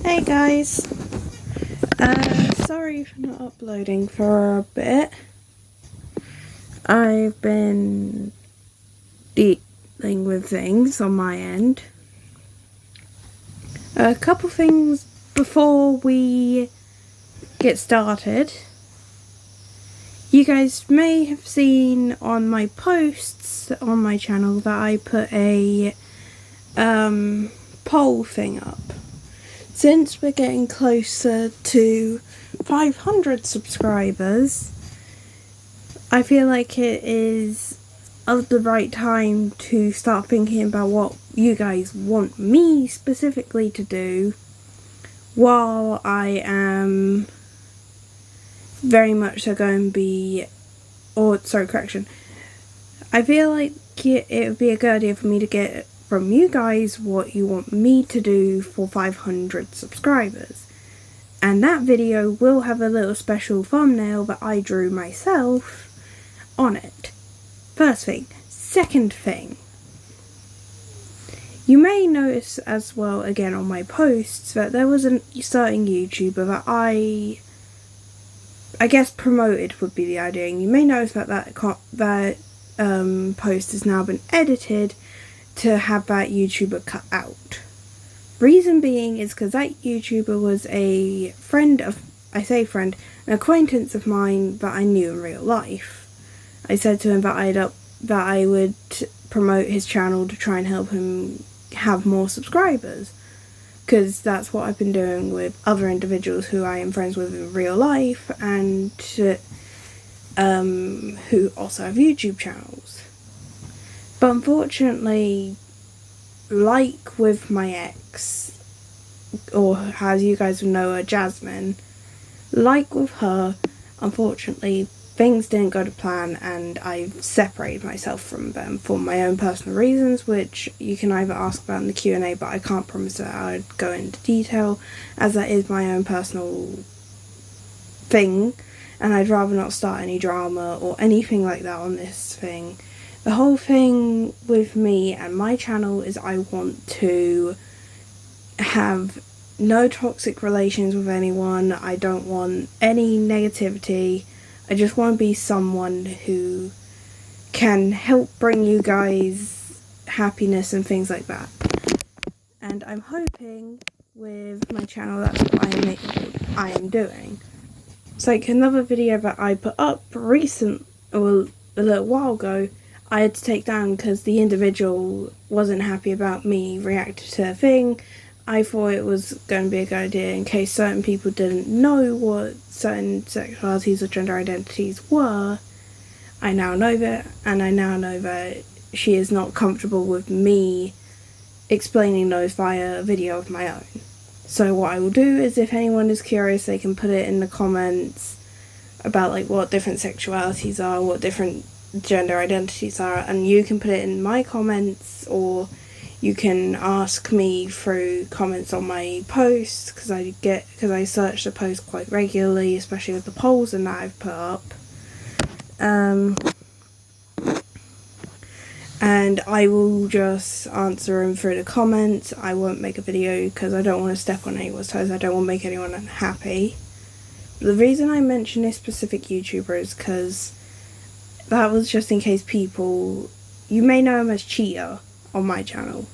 Hey guys, sorry for not uploading for a bit. I've been dealing with things on my end. A couple things before we get started. You guys may have seen on my posts on my channel that I put a poll thing up. Since we're getting closer to 500 subscribers, I feel like it is of the right time to start thinking about what you guys want me specifically to do while I am very much so going to be, I feel like it would be a good idea for me to get from you guys what you want me to do for 500 subscribers. And that video will have a little special thumbnail that I drew myself on it. First thing. Second thing. You may notice as well, again on my posts, that there was a certain YouTuber that I guess promoted would be the idea. And you may notice that that post has now been edited to have that YouTuber cut out. Reason being is because that YouTuber was a an acquaintance of mine that I knew in real life. I said to him that I would promote his channel to try and help him have more subscribers, because that's what I've been doing with other individuals who I am friends with in real life and who also have YouTube channels. But unfortunately, like with my ex, or as you guys will know her, Jasmine, like with her, unfortunately, things didn't go to plan and I separated myself from them for my own personal reasons, which you can either ask about in the Q&A, but I can't promise that I'd go into detail, as that is my own personal thing, and I'd rather not start any drama or anything like that on this thing. The whole thing with me and my channel is I want to have no toxic relations with anyone. I don't want any negativity. I just want to be someone who can help bring you guys happiness and things like that. And I'm hoping with my channel that's what I am doing. It's like another video that I put up a little while ago, I had to take down because the individual wasn't happy about me reacting to a thing. I thought it was going to be a good idea in case certain people didn't know what certain sexualities or gender identities were. I now know that, and I now know that she is not comfortable with me explaining those via a video of my own. So what I will do is, if anyone is curious, they can put it in the comments about like what different sexualities are, what different gender identities are, and you can put it in my comments, or you can ask me through comments on my posts, because I search the post quite regularly, especially with the polls and that I've put up. And I will just answer them through the comments. I won't make a video because I don't want to step on anyone's toes. I don't want to make anyone unhappy. The reason I mention this specific YouTuber is because that was just in case you may know him as Cheetah on my channel.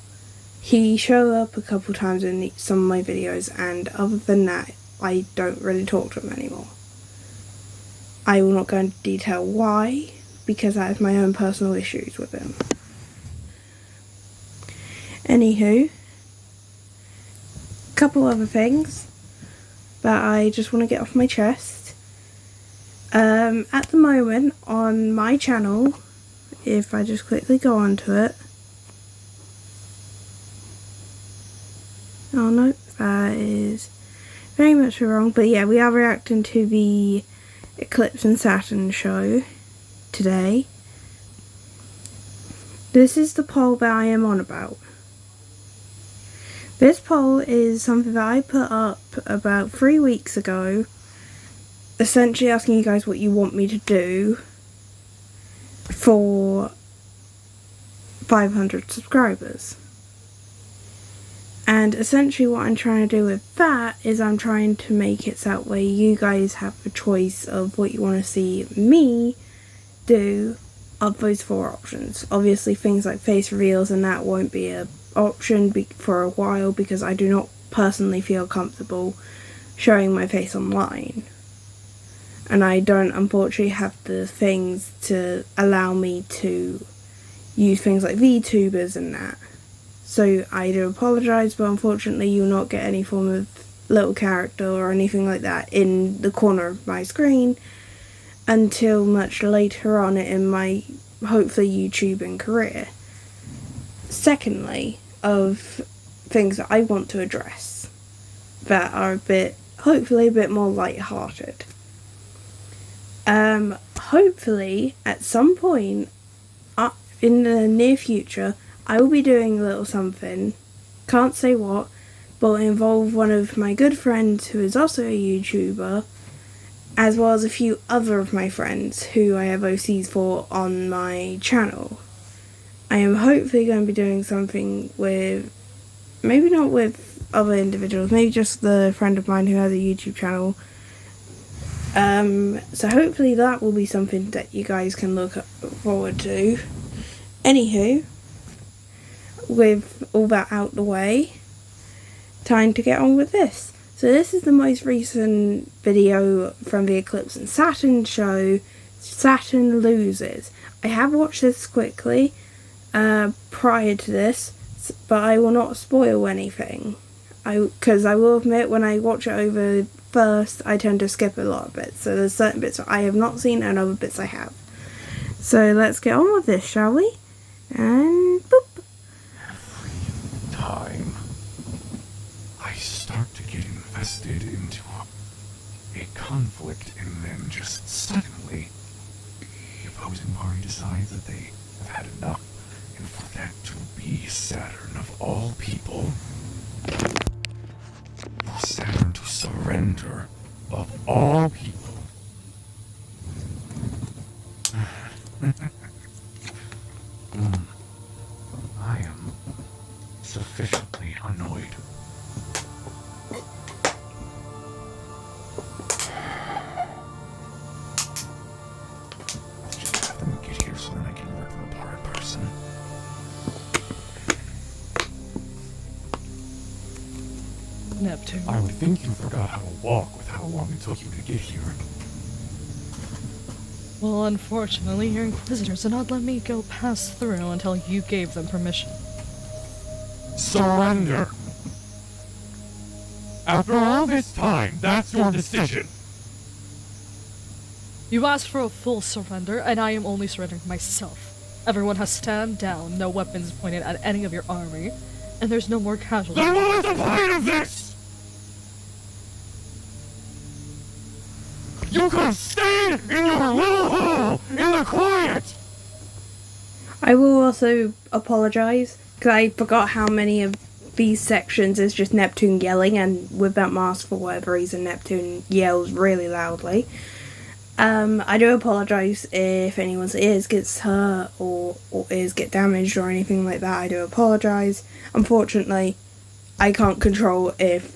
He showed up a couple times in some of my videos, and other than that, I don't really talk to him anymore. I will not go into detail why, because I have my own personal issues with him. Anywho, a couple other things that I just want to get off my chest. At the moment on my channel, if I just quickly go onto it, oh no, that is very much wrong, but yeah, we are reacting to the Eclipse and Saturn show today. This is the poll that I am on about. This poll is something that I put up about 3 weeks ago, essentially asking you guys what you want me to do for 500 subscribers. And essentially what I'm trying to do with that is I'm trying to make it so that way you guys have a choice of what you want to see me do of those 4 options. Obviously things like face reveals and that won't be an option for a while because I do not personally feel comfortable showing my face online. And I don't unfortunately have the things to allow me to use things like VTubers and that. So I do apologise, but unfortunately you'll not get any form of little character or anything like that in the corner of my screen until much later on in my, hopefully, YouTubing career. Secondly, of things that I want to address that are hopefully a bit more light-hearted. Hopefully, at some point in the near future, I will be doing a little something, can't say what, but will involve one of my good friends who is also a YouTuber, as well as a few other of my friends who I have OCs for on my channel. I am hopefully going to be doing something with, maybe not with other individuals, maybe just the friend of mine who has a YouTube channel. So hopefully that will be something that you guys can look forward to. Anywho, with all that out the way, time to get on with this. So this is the most recent video from the Eclipse and Saturn show, Saturn Loses. I have watched this quickly prior to this, but I will not spoil anything. Because I will admit, when I watch it over first, I tend to skip a lot of bits. So there's certain bits I have not seen and other bits I have. So let's get on with this, shall we? And boop. Every time I start to get invested into a conflict, and then just suddenly the opposing party decides that they have had enough, and for that to be Saturn of all people, for Saturn to surrender of all people. I am sufficiently annoyed. Let's just have them get here so then I can rip them apart in person. Neptune. I would think you forgot how to walk with how long it took you to get here. Well, unfortunately, your Inquisitors did not let me go pass through until you gave them permission. Surrender! After all this time, that's your decision! You asked for a full surrender, and I am only surrendering myself. Everyone has stand down, no weapons pointed at any of your army, and there's no more casualties. Then what is the point of this? You could have stayed in your little hole in the quiet! I will also apologise, because I forgot how many of these sections is just Neptune yelling, and with that mask, for whatever reason, Neptune yells really loudly. I do apologise if anyone's ears gets hurt or ears get damaged or anything like that. I do apologise. Unfortunately, I can't control if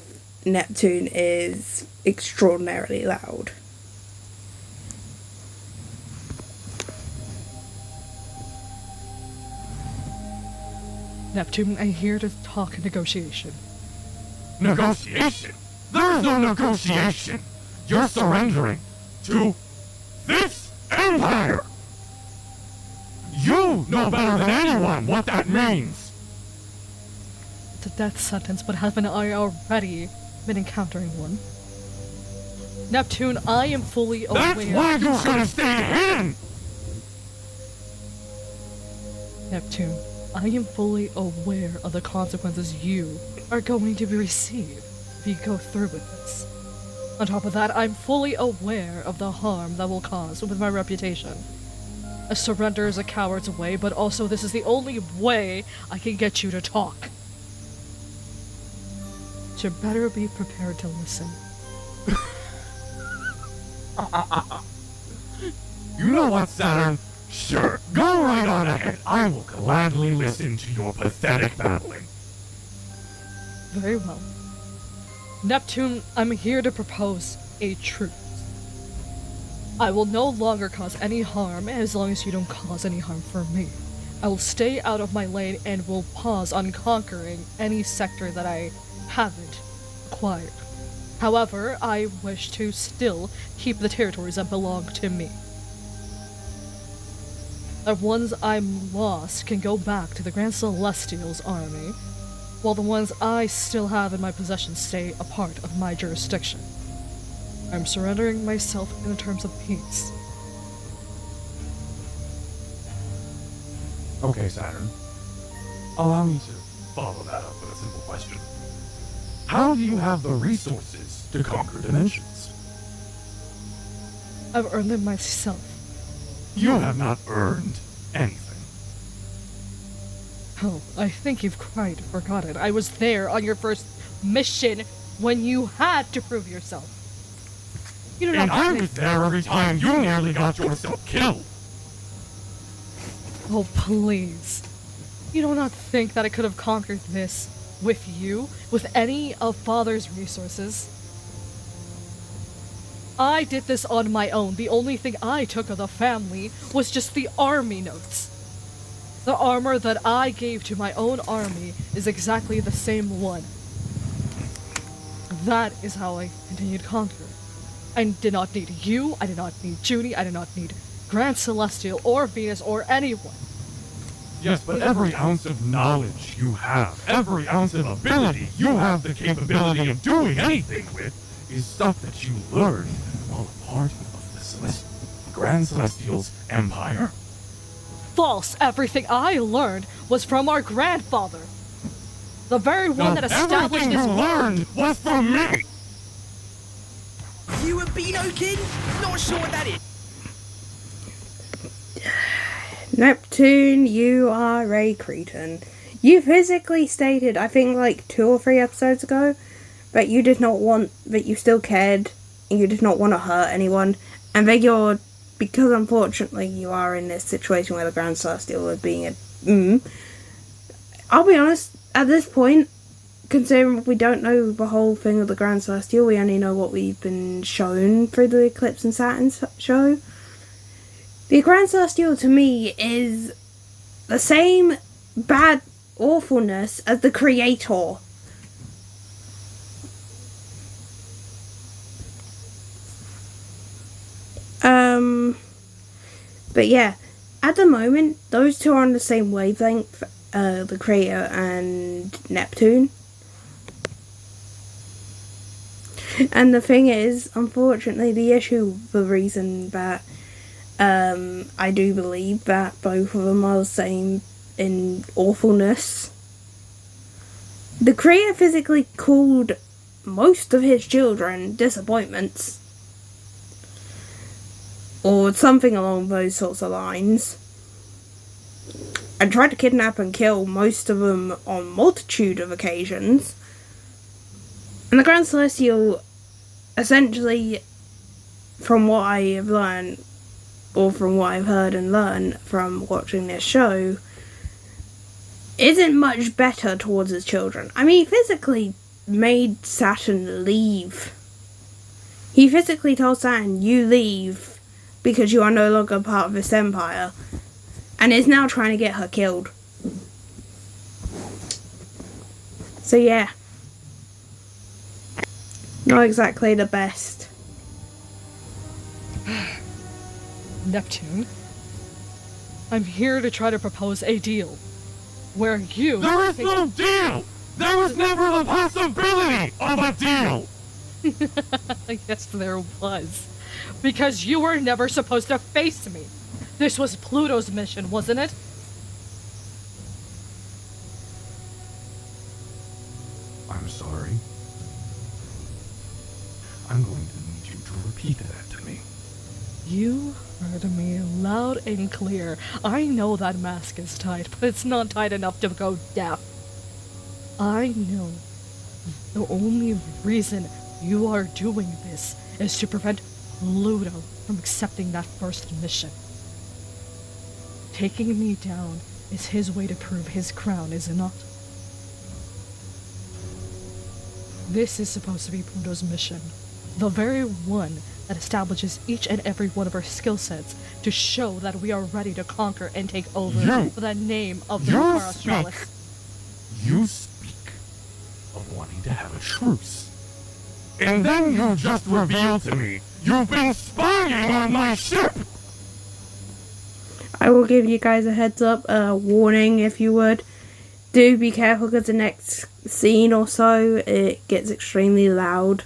Neptune is extraordinarily loud. Neptune, I'm here to talk negotiation. Negotiation? There is no negotiation! You're surrendering to this empire! You know better than anyone what that means! It's a death sentence, but haven't I already been encountering one? Neptune, I am fully aware. That's why you should have stayed hidden! Neptune, I am fully aware of the consequences you are going to receive if you go through with this. On top of that, I'm fully aware of the harm that will cause with my reputation. A surrender is a coward's way, but also this is the only way I can get you to talk. So you better be prepared to listen. You know what, Saturn? Sure, go right on ahead. I will gladly listen to your pathetic babbling. Very well. Neptune, I'm here to propose a truce. I will no longer cause any harm as long as you don't cause any harm for me. I will stay out of my lane and will pause on conquering any sector that I haven't acquired. However, I wish to still keep the territories that belong to me. The ones I'm lost can go back to the Grand Celestial's army, while the ones I still have in my possession stay a part of my jurisdiction. I'm surrendering myself in terms of peace. Okay, Saturn. Allow me to follow that up with a simple question. How do you have the resources to conquer dimensions? I've earned them myself. You have not earned anything. Oh, I think you've quite forgotten. I was there on your first mission when you had to prove yourself. You don't And have to I think- was there every time you nearly got yourself killed. Oh, please. You do not think that I could have conquered this with you, with any of Father's resources? I did this on my own. The only thing I took of the family was just the army notes. The armor that I gave to my own army is exactly the same one. That is how I continued to conquer. I did not need you, I did not need Junie, I did not need Grand Celestial or Venus or anyone. Yes, but every ounce of knowledge you have, every ounce of ability you have the capability of doing anything with, is stuff that you learned while a part of the Grand Celestial's empire. False! Everything I learned was from our grandfather. The very one that established everything this you world. learned was from me! You a Beano kid? Not sure what that is. Neptune, you are a cretin. You physically stated, I think like 2 or 3 episodes ago, that you did not want, that you still cared, and you did not want to hurt anyone, and that because unfortunately you are in this situation where the Grand Celestial is being a I'll be honest, at this point, considering we don't know the whole thing of the Grand Celestial, we only know what we've been shown through the Eclipse and Saturn show. The Grand Celestial to me is the same bad awfulness as the Creator. But yeah, at the moment, those two are on the same wavelength, the Creator and Neptune. And the thing is, unfortunately, the reason that I do believe that both of them are the same in awfulness. The Creator physically called most of his children disappointments. Or something along those sorts of lines. And tried to kidnap and kill most of them on multitude of occasions. And the Grand Celestial, essentially, from what I have learned, or from what I've heard and learned from watching this show, isn't much better towards his children. I mean, he physically made Saturn leave. He physically told Saturn, you leave because you are no longer part of this empire, and is now trying to get her killed. So yeah. Not exactly the best. Neptune, I'm here to try to propose a deal where you. There is no deal! There was never the possibility of a deal! Yes, there was. Because you were never supposed to face me. This was Pluto's mission, wasn't it? I'm sorry. I'm going to need you to repeat that to me. You heard me loud and clear. I know that mask is tight, but it's not tight enough to go deaf. I know the only reason you are doing this is to prevent Pluto from accepting that first mission. Taking me down is his way to prove his crown, is it not? This is supposed to be Pluto's mission. The very one that establishes each and every one of our skill sets to show that we are ready to conquer and take over for the name of the Lucar Australis. You speak of wanting to have a truce. And then you just revealed to me you've been spying on my ship! I will give you guys a heads up, warning if you would. Do be careful because the next scene or so, it gets extremely loud.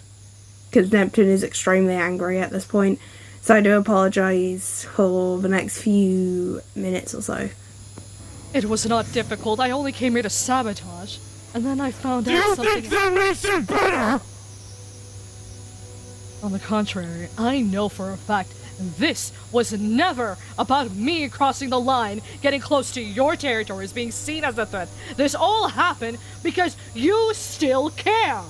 Because Neptune is extremely angry at this point. So I do apologise for the next few minutes or so. It was not difficult. I only came here to sabotage. And then I found out You something... think that makes it better? On the contrary, I know for a fact this was never about me crossing the line, getting close to your territories, being seen as a threat. This all happened because you still care.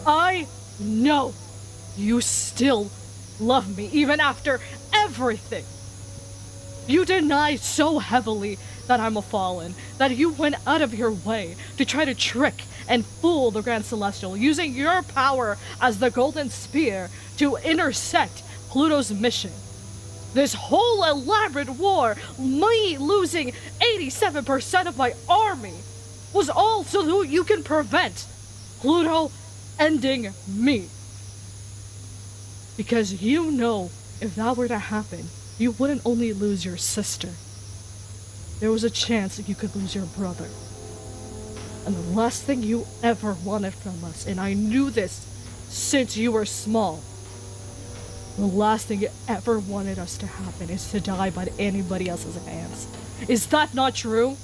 I know you still love me, even after everything. You denied so heavily that I'm a fallen, that you went out of your way to try to trick and fool the Grand Celestial, using your power as the Golden Spear to intersect Pluto's mission. This whole elaborate war, me losing 87% of my army, was all so that you can prevent Pluto ending me. Because you know, if that were to happen, you wouldn't only lose your sister. There was a chance that you could lose your brother. And the last thing you ever wanted from us, and I knew this since you were small, the last thing you ever wanted us to happen is to die by anybody else's hands. Is that not true?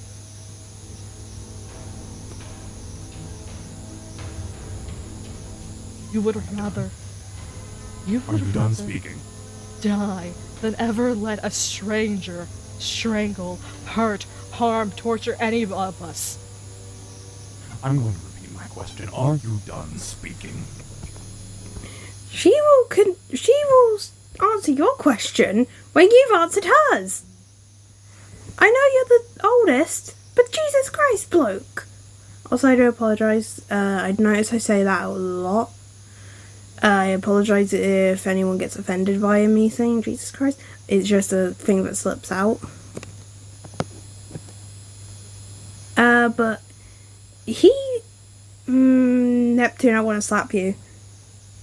You would rather... Are you done speaking? Die than ever let a stranger strangle, hurt, harm, torture any of us. I'm going to repeat my question. Are you done speaking? She will answer your question when you've answered hers. I know you're the oldest, but Jesus Christ, bloke. Also, I do apologise. I notice I say that a lot. I apologise if anyone gets offended by me saying Jesus Christ. It's just a thing that slips out. But Neptune, I want to slap you.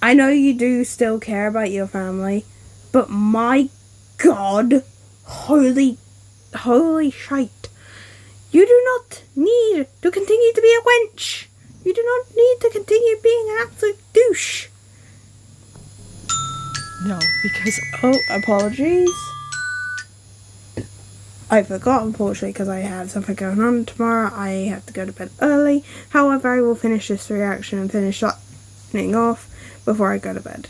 I know you do still care about your family, but my God, holy shite. You do not need to continue to be a wench. You do not need to continue being an absolute douche. No, because... Oh, apologies. I forgot, unfortunately, because I have something going on tomorrow. I have to go to bed early. However, I will finish this reaction and finish lightning off before I go to bed.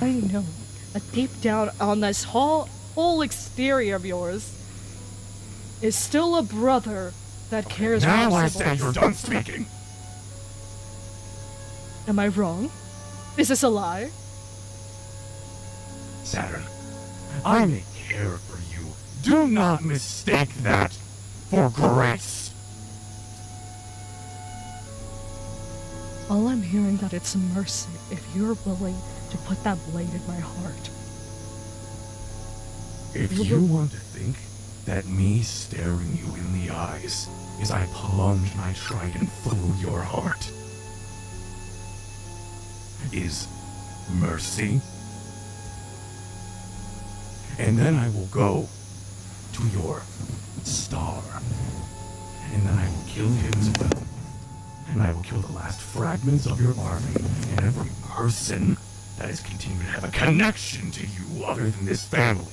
I know that deep down on this whole exterior of yours is still a brother that cares for Now I his say siblings. you're done speaking. Am I wrong? Is this a lie? Saturn, I may care for you. Do not mistake that for grace. All I'm hearing that it's mercy if you're willing to put that blade in my heart. If you want to think that me staring you in the eyes as I plunge my trident through your heart is mercy, and then I will go to your star, and then I will kill him as well, and I will kill the last fragments of your army and every person that has continued to have a connection to you other than this family.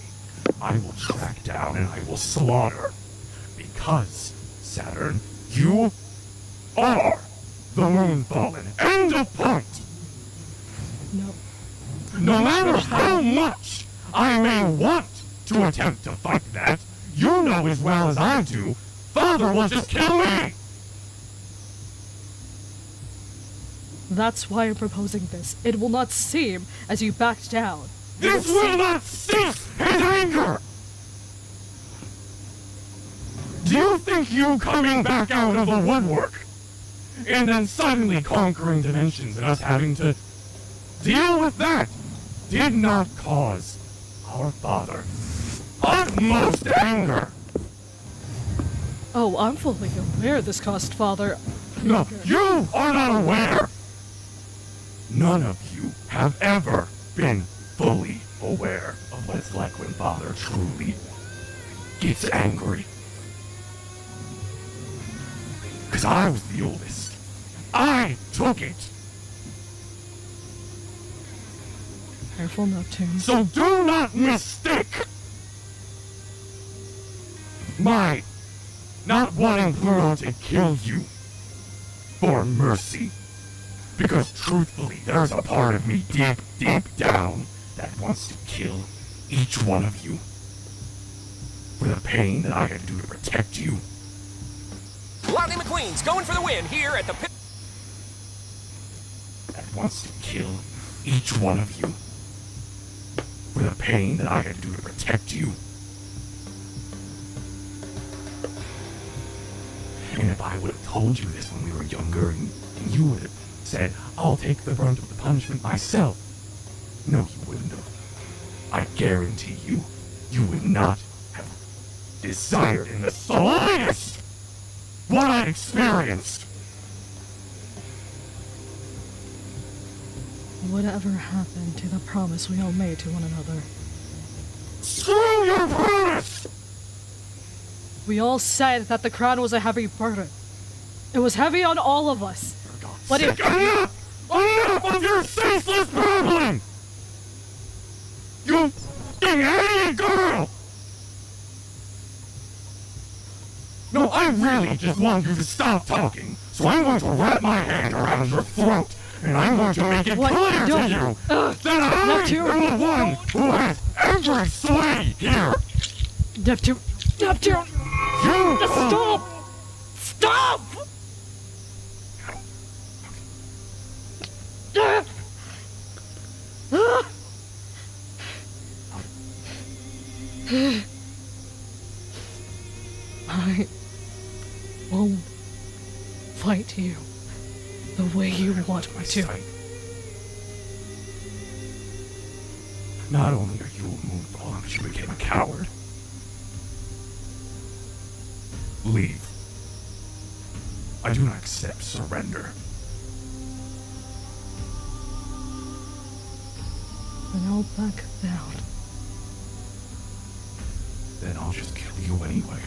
I will track down and I will slaughter, because, Saturn, you are the Moonfallen. End of point! No. No matter how much I may want to attempt to fight that, you know as well as I do, Father will just kill me! That's why I'm proposing this. It will not seem as you backed down. This will not cease his anger! Do you think think you coming back out of the woodwork and then suddenly conquering dimensions and us having to deal with that did not cause our father utmost anger? Oh, I'm fully aware this caused Father. No, you are not aware. None of you have ever been fully aware of what it's like when Father truly gets angry. Because I was the oldest. I took it. Careful, Neptune. So do not mistake my not wanting Pluto to kill you for mercy. Because truthfully, there's a part of me deep, deep down that wants to kill each one of you for the pain that I had to do to protect you. Lightning McQueen's going for the win here at the pit. That wants to kill each one of you for the pain that I had to do to protect you. And if I would have told you this when we were younger and you would have said, I'll take the brunt of the punishment myself. No, you wouldn't have. I guarantee you, you would not have desired in the slightest what I experienced. Whatever happened to the promise we all made to one another? Screw your promise! We all said that the crown was a heavy burden. It was heavy on all of us. But it... Enough of your senseless babbling! You f***ing idiot girl! No, I really just want you to stop talking, so I'm going to wrap my hand around your throat, and I'm going to make it What? clear Don't- to you that I Neptune. am the one who has every sway here! Neptune! Neptune! You Stop! Stop! I won't fight you the way you want me to. Not only are you a moonfall, but you became a coward. Leave. I do not accept surrender. Then I'll back down. Then I'll just kill you anyway.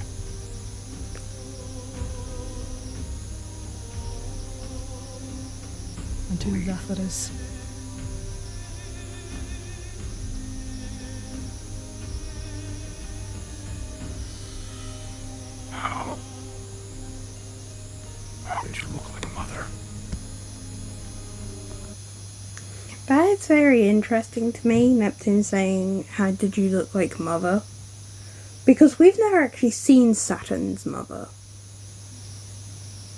And to death it is. How did you look like Mother? That is very interesting to me, Neptune saying, how did you look like Mother? Because we've never actually seen Saturn's mother.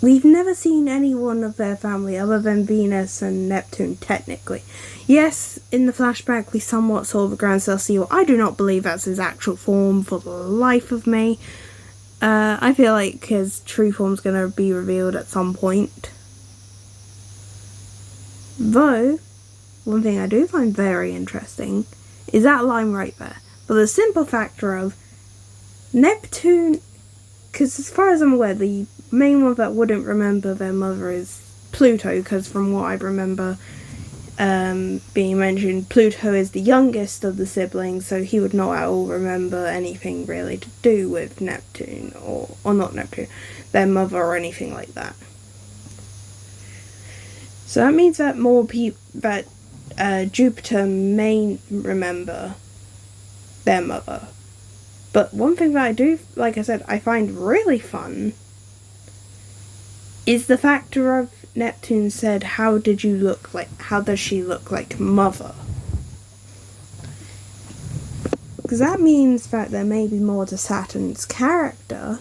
We've never seen anyone of their family other than Venus and Neptune, technically. Yes, in the flashback we somewhat saw the Grand Celestial. I do not believe that's his actual form for the life of me. I feel like his true form's going to be revealed at some point. Though, one thing I do find very interesting is that line right there. For the simple factor of Neptune, because as far as I'm aware, the main one that wouldn't remember their mother is Pluto, because from what I remember being mentioned, Pluto is the youngest of the siblings, so he would not at all remember anything really to do with Neptune, or not Neptune, their mother or anything like that. So that means that more people, that Jupiter may remember their mother. But one thing that I do, like I said, I find really fun is the factor of Neptune said, how does she look like Mother? Because that means that there may be more to Saturn's character,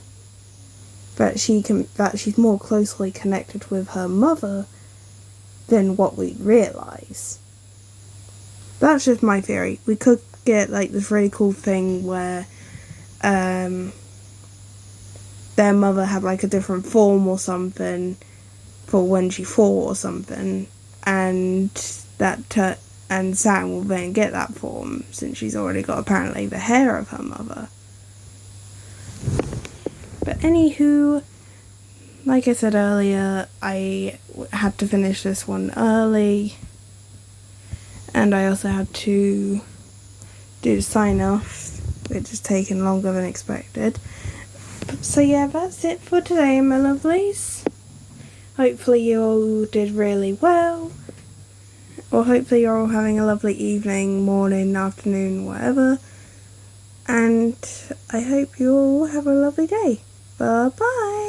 that she's more closely connected with her mother than what we realise. That's just my theory. We could get like this really cool thing where their mother had like a different form or something for when she fought or something, and and Sam will then get that form since she's already got apparently the hair of her mother. But anywho, like I said earlier, I had to finish this one early, and I also had to do the sign off, which has taken longer than expected. So yeah, that's it for today, my lovelies. Hopefully you all did really well, or hopefully you're all having a lovely evening, morning, afternoon, whatever, and I hope you all have a lovely day. Bye bye.